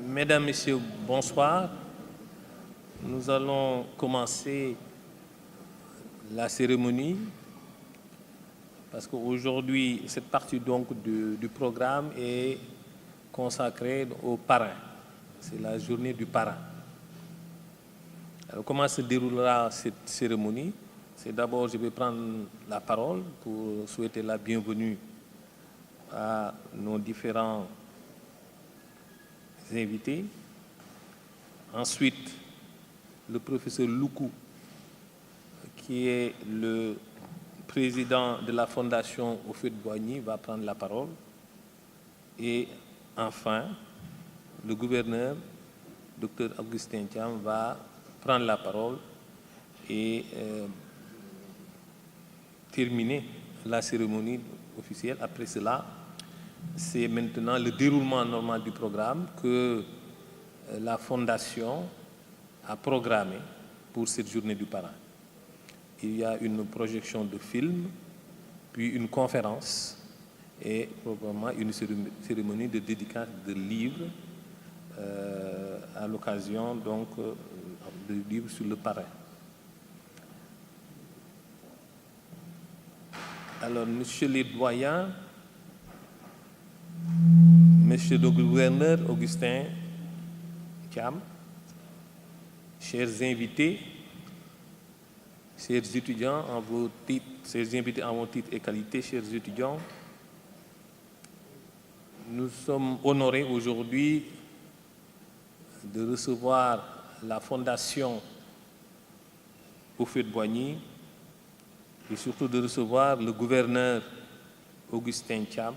Mesdames, Messieurs, bonsoir. Nous allons commencer la cérémonie parce qu'aujourd'hui, cette partie donc du programme est consacrée au parrain. C'est la journée du parrain. Alors, comment se déroulera cette cérémonie? C'est d'abord, je vais prendre la parole pour souhaiter la bienvenue à nos différents invités. Ensuite, le professeur Loukou, qui est le président de la fondation Houphouët-Boigny, va prendre la parole. Et enfin, le gouverneur, Dr Augustin Thiam, va prendre la parole et terminer la cérémonie officielle. Après cela, c'est maintenant le déroulement normal du programme que la fondation a programmé pour cette journée du parrain. Il y a une projection de film, puis une conférence et probablement une cérémonie de dédicace de livres à l'occasion donc de livres sur le parrain. Alors, monsieur les doyens, monsieur le gouverneur Augustin Thiam, chers invités, chers étudiants en vos titres, chers invités en vos titres et qualités, chers étudiants, nous sommes honorés aujourd'hui de recevoir la Fondation Houphouët-Boigny et surtout de recevoir le gouverneur Augustin Thiam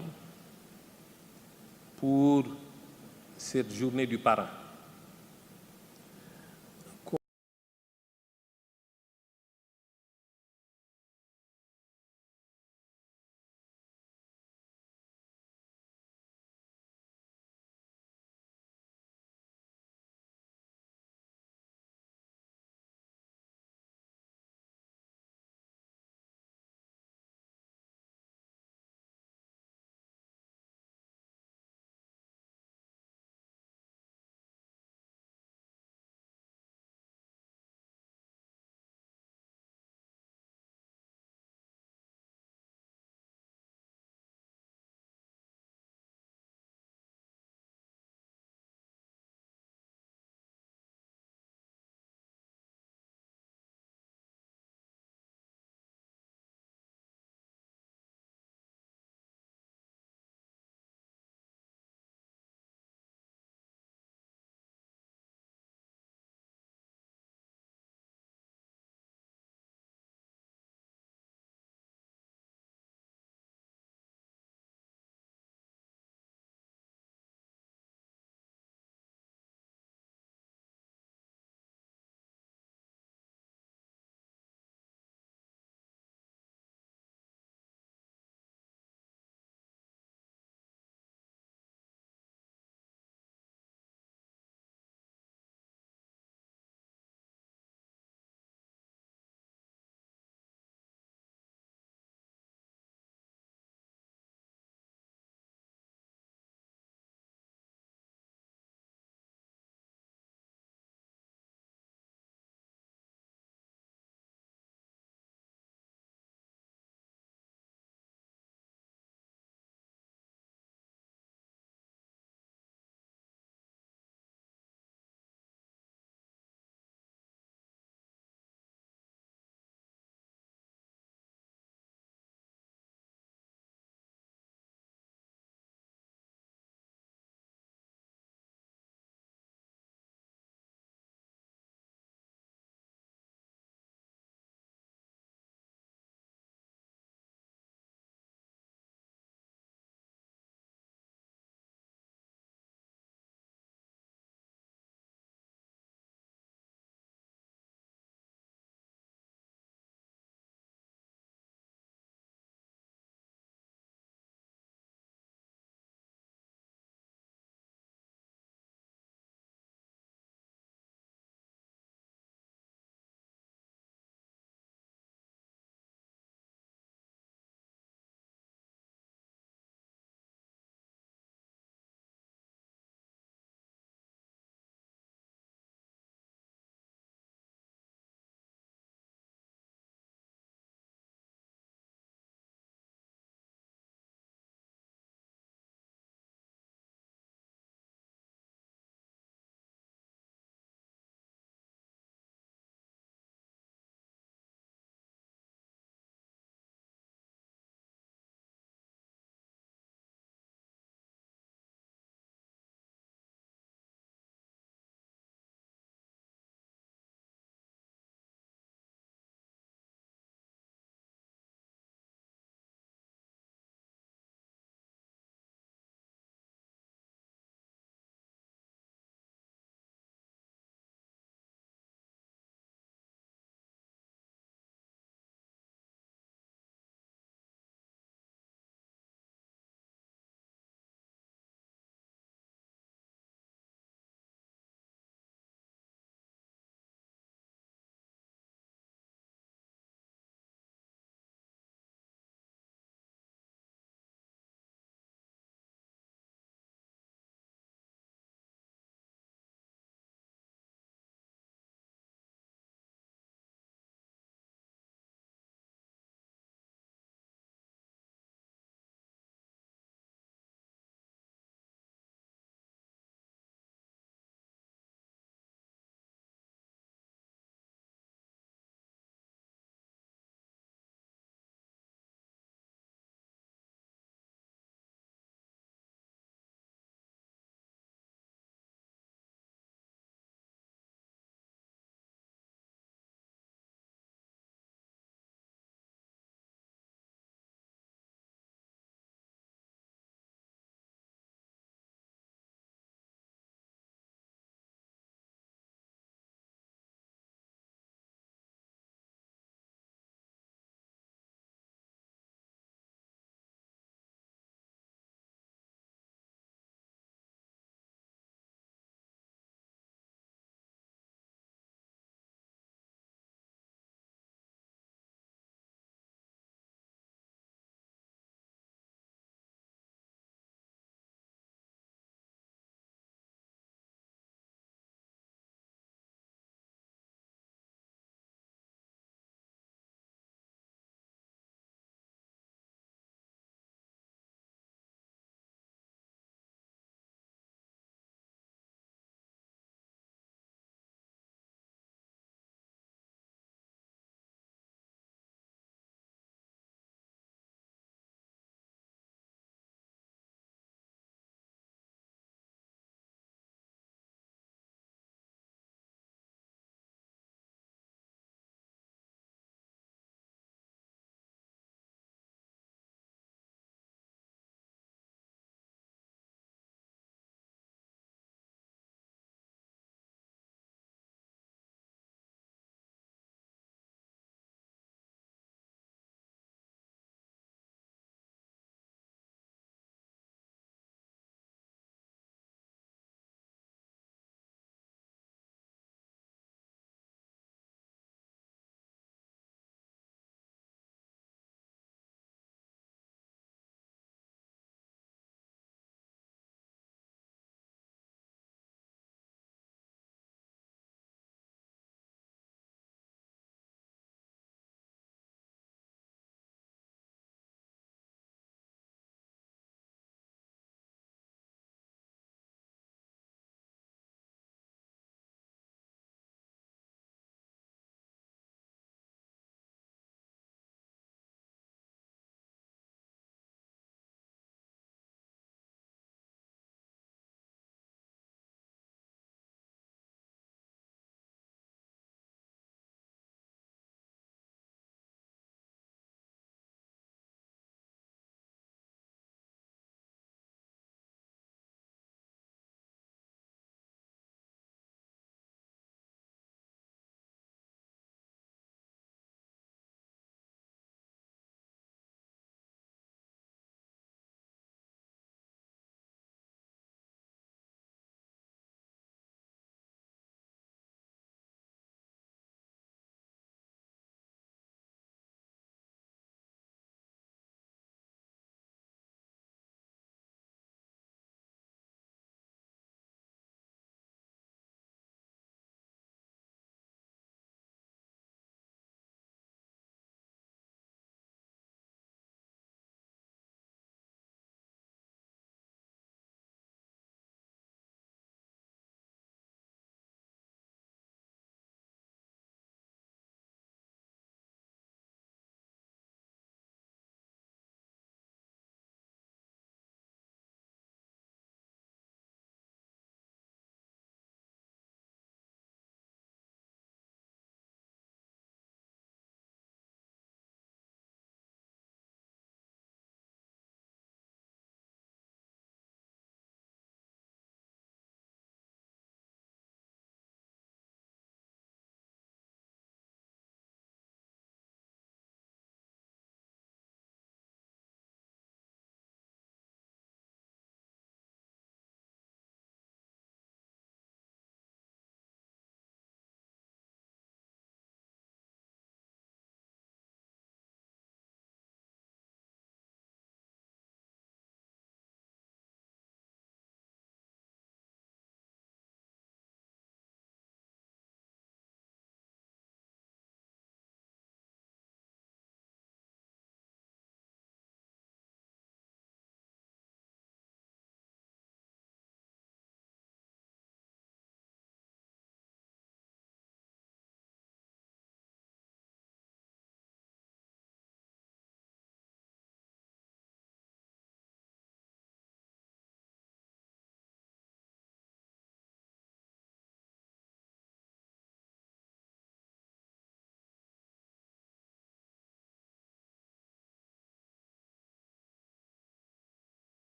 pour cette journée du parrain.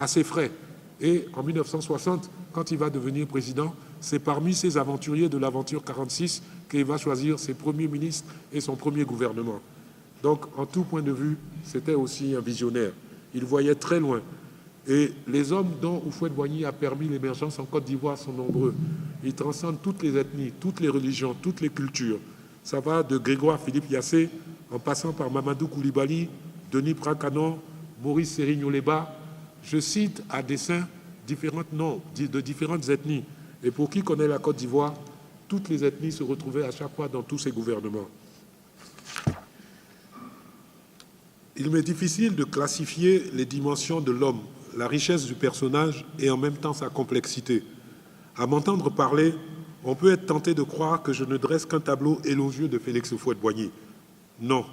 à ses frais. Et en 1960, quand il va devenir président, c'est parmi ces aventuriers de l'aventure 46 qu'il va choisir ses premiers ministres et son premier gouvernement. Donc, en tout point de vue, c'était aussi un visionnaire. Il voyait très loin. Et les hommes dont Houphouët-Boigny a permis l'émergence en Côte d'Ivoire sont nombreux. Ils transcendent toutes les ethnies, toutes les religions, toutes les cultures. Ça va de Grégoire Philippe Yassé, en passant par Mamadou Koulibaly, Denis Prakanon, Maurice Sérigno-Leba. Je cite à dessein différents noms de différentes ethnies. Et pour qui connaît la Côte d'Ivoire, toutes les ethnies se retrouvaient à chaque fois dans tous ces gouvernements. Il m'est difficile de classifier les dimensions de l'homme, la richesse du personnage et en même temps sa complexité. À m'entendre parler, on peut être tenté de croire que je ne dresse qu'un tableau élogieux de Félix Houphouët-Boigny. Non,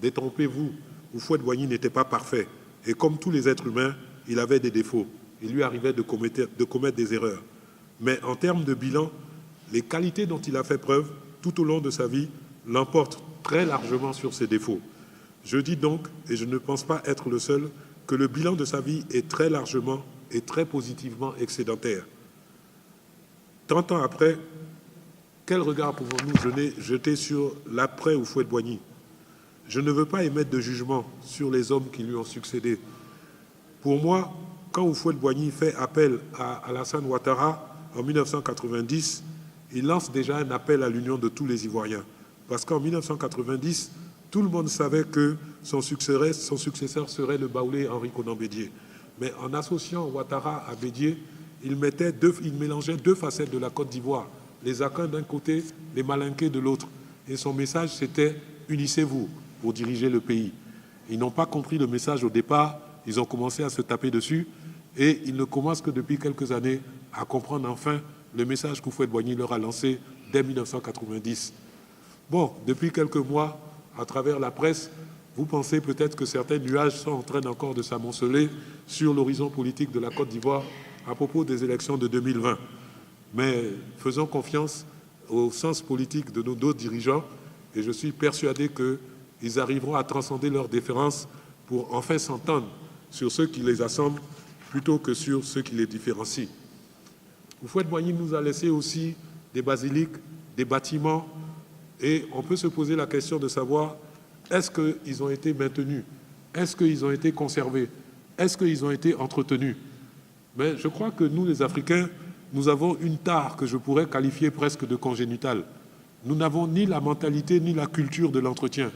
détrompez-vous, Houphouët-Boigny n'était pas parfait. Et comme tous les êtres humains, il avait des défauts. Il lui arrivait de commettre des erreurs. Mais en termes de bilan, les qualités dont il a fait preuve tout au long de sa vie l'emportent très largement sur ses défauts. Je dis donc, et je ne pense pas être le seul, que le bilan de sa vie est très largement et très positivement excédentaire. 30 ans après, quel regard pouvons-nous jeter sur l'après Houphouët-Boigny? Je ne veux pas émettre de jugement sur les hommes qui lui ont succédé. Pour moi, quand Houphouët-Boigny fait appel à Alassane Ouattara en 1990, il lance déjà un appel à l'union de tous les Ivoiriens. Parce qu'en 1990, tout le monde savait que son successeur serait le Baoulé Henri Konan Bédié. Mais en associant Ouattara à Bédié, il mélangeait deux facettes de la Côte d'Ivoire. Les Akans d'un côté, les Malinqués de l'autre. Et son message, c'était « Unissez-vous pour diriger le pays ». Ils n'ont pas compris le message au départ, ils ont commencé à se taper dessus et ils ne commencent que depuis quelques années à comprendre enfin le message qu'Houphouët-Boigny leur a lancé dès 1990. Bon, depuis quelques mois, à travers la presse, vous pensez peut-être que certains nuages sont en train encore de s'amonceler sur l'horizon politique de la Côte d'Ivoire à propos des élections de 2020. Mais faisons confiance au sens politique de nos deux dirigeants et je suis persuadé qu'ils arriveront à transcender leurs différences pour enfin s'entendre sur ce qui les assemble plutôt que sur ce qui les différencie. Houphouët-Boigny nous a laissé aussi des basiliques, des bâtiments, et on peut se poser la question de savoir est-ce qu'ils ont été maintenus, est-ce qu'ils ont été conservés, est-ce qu'ils ont été entretenus. Mais je crois que nous, les Africains, nous avons une tare que je pourrais qualifier presque de congénitale. Nous n'avons ni la mentalité ni la culture de l'entretien.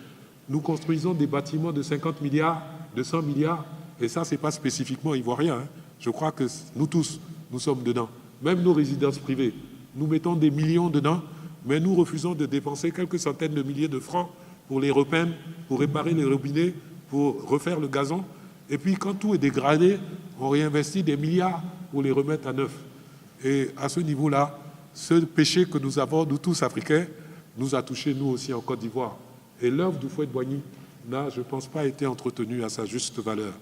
Nous construisons des bâtiments de 50 milliards, de 100 milliards, et ça, ce n'est pas spécifiquement ivoirien. Hein. Je crois que nous tous, nous sommes dedans. Même nos résidences privées, nous mettons des millions dedans, mais nous refusons de dépenser quelques centaines de milliers de francs pour les repeindre, pour réparer les robinets, pour refaire le gazon. Et puis, quand tout est dégradé, on réinvestit des milliards pour les remettre à neuf. Et à ce niveau-là, ce péché que nous avons, nous tous Africains, nous a touchés, nous aussi, en Côte d'Ivoire. Et l'œuvre d'Houphouët-Boigny n'a, je ne pense pas, été entretenue à sa juste valeur.